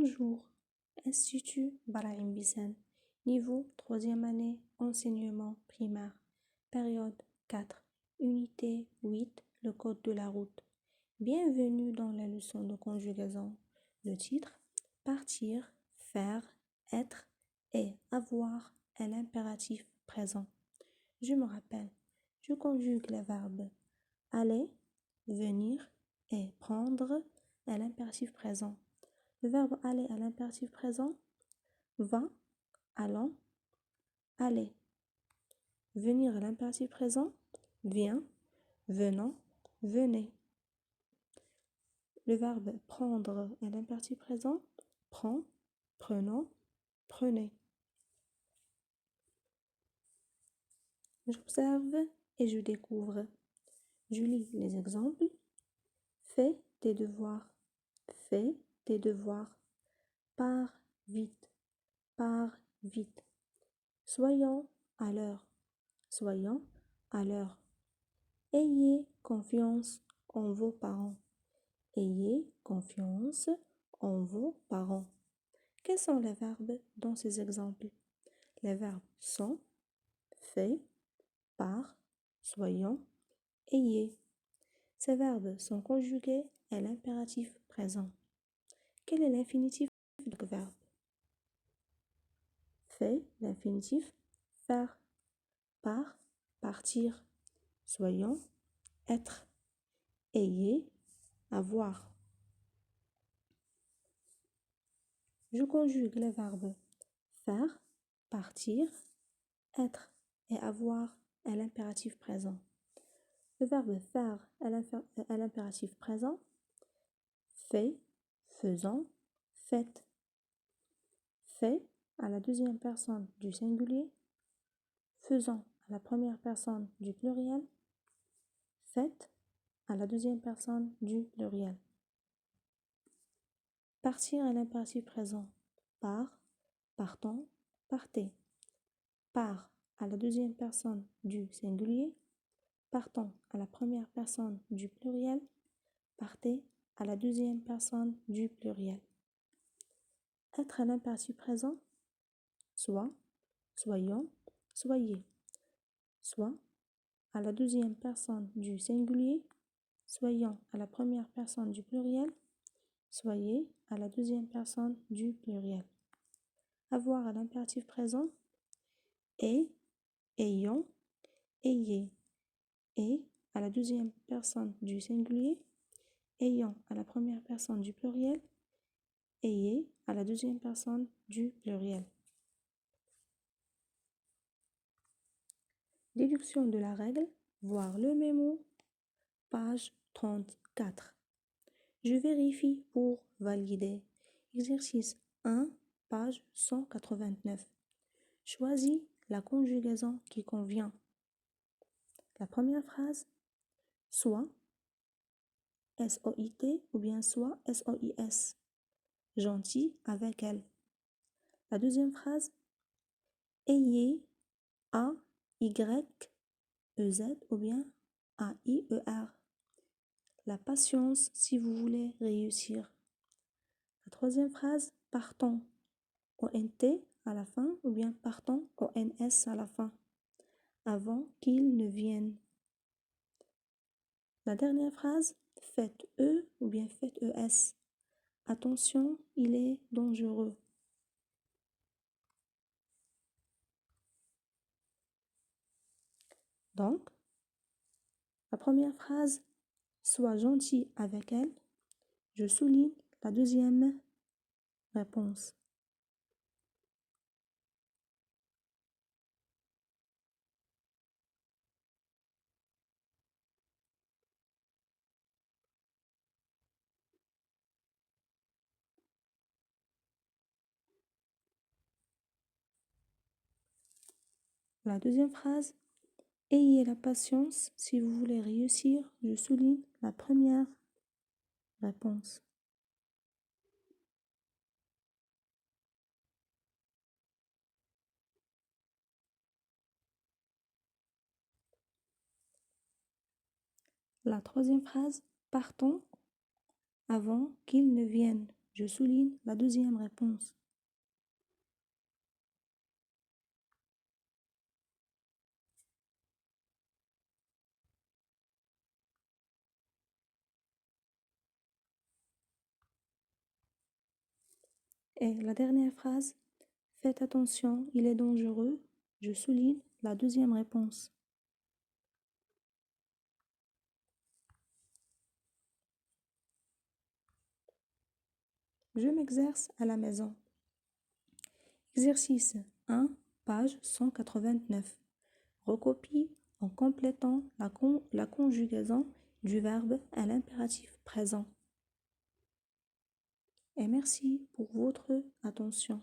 Bonjour, Institut Brahim Bissane, niveau 3e année, enseignement primaire, période 4, unité 8, le code de la route. Bienvenue dans la leçon de conjugaison. Le titre, partir, faire, être et avoir est l'impératif présent. Je me rappelle, je conjugue les verbes aller, venir et prendre est l'impératif présent. Le verbe aller à l'impératif présent, va, allons, aller. Venir à l'impératif présent, vient, venons, venez. Le verbe prendre à l'impératif présent, prend, prenons, prenez. J'observe et je découvre. Je lis les exemples. Fais tes devoirs. Fais tes devoirs. Pars vite. Pars vite. Soyons à l'heure. Soyons à l'heure. Ayez confiance en vos parents. Ayez confiance en vos parents. Quels sont les verbes dans ces exemples? Les verbes sont fait, par, soyons, ayez. Ces verbes sont conjugués à l'impératif présent. Quel est l'infinitif du verbe? Fait, l'infinitif, faire, par, partir, soyons, être, ayez, avoir. Je conjugue les verbes faire, partir, être et avoir à l'impératif présent. Le verbe faire à l'impératif présent, fait, faisant, faites. Fait à la deuxième personne du singulier, faisant à la première personne du pluriel, faites à la deuxième personne du pluriel. Partir à l'impératif présent, part, partons, partez. Part à la deuxième personne du singulier, partons à la première personne du pluriel, partez à la deuxième personne du pluriel. Être à l'impératif présent, soit, soyons, soyez. Soit à la deuxième personne du singulier, soyons à la première personne du pluriel, soyez à la deuxième personne du pluriel. Avoir à l'impératif présent, et, ayons, ayez. Et à la deuxième personne du singulier, ayant à la première personne du pluriel, ayez à la deuxième personne du pluriel. Déduction de la règle, voir le mémo, page 34. Je vérifie pour valider. Exercice 1, page 189. Choisis la conjugaison qui convient. La première phrase, soit, S-O-I-T ou bien soit, S-O-I-S. Gentil avec elle. La deuxième phrase, ayez, A-Y-E-Z ou bien A-I-E-R. La patience si vous voulez réussir. La troisième phrase, partons, O-N-T à la fin ou bien partons, O-N-S à la fin, avant qu'il ne vienne. La dernière phrase, faites E ou bien faites ES. Attention, il est dangereux. Donc, la première phrase, sois gentil avec elle. Je souligne la deuxième réponse. La deuxième phrase, ayez la patience si vous voulez réussir. Je souligne la première réponse. La troisième phrase, partons avant qu'il ne vienne. Je souligne la deuxième réponse. Et la dernière phrase, faites attention, il est dangereux. Je souligne la deuxième réponse. Je m'exerce à la maison. Exercice 1, page 189. Recopie en complétant la conjugaison du verbe à l'impératif présent. Et merci pour votre attention.